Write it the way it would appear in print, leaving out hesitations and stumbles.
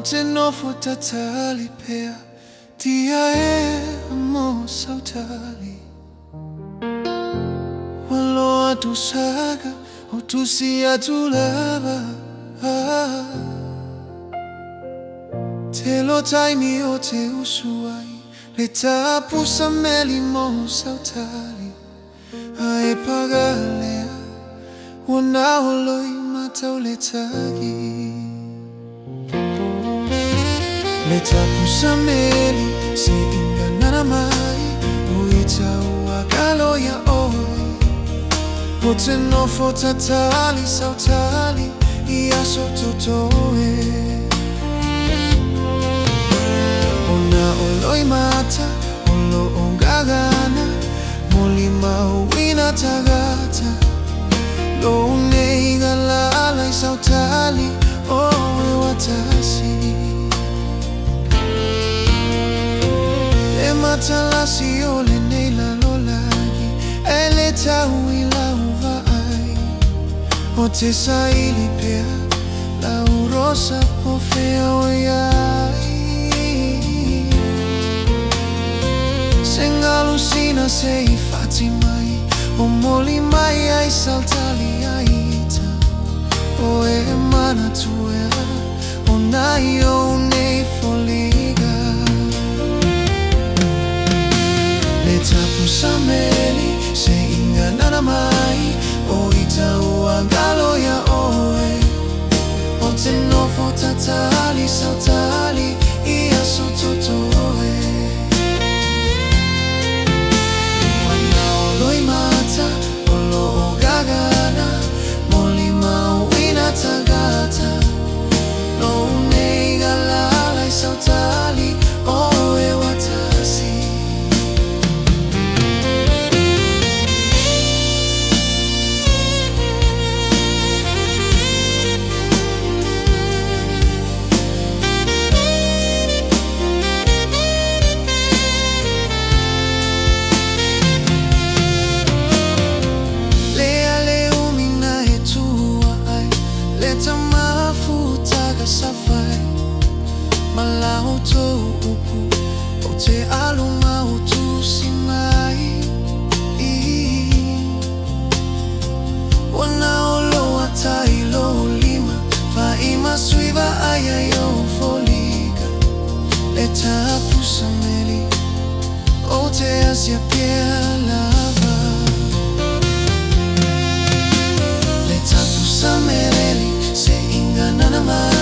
te nofo tatali pea Tia amo sautali Walo atu saga o tusi atu lava Te lo taimi o te usuai Le Ta Pusameli mo sautali Ai pagalea Wana holoi matau le tagi Le Ta Pusameli se ingana mai O itau agalo ya oi O te nofo tatali sautali Ia sototoe Ona oloi mata Olo o gagana Moli mauina tagata Lo nei galalai sautali O e watasi E matalasi o le nei lalolagi E le tau i lau vai O te saili pea Lau rosa o fea o iai Senga lucina se i fati mai O moli mai ai saltali aita O e mana tuea O nai o nei foliga Le Ta Pusameli se ingana mai O itau agalo ya oe O te nofo tatali sautali Ia sototoe Wana oloi mata Olo o gagana Moli mauina tagata No nei galalai sautali O e watasi Malau tō upu O te aluma o tusi mai Wana o loa tai lo lima Faima suiva ai ai o foliga Le Ta Pusameli O te asia pia lava Le Ta Pusameli se ingana mai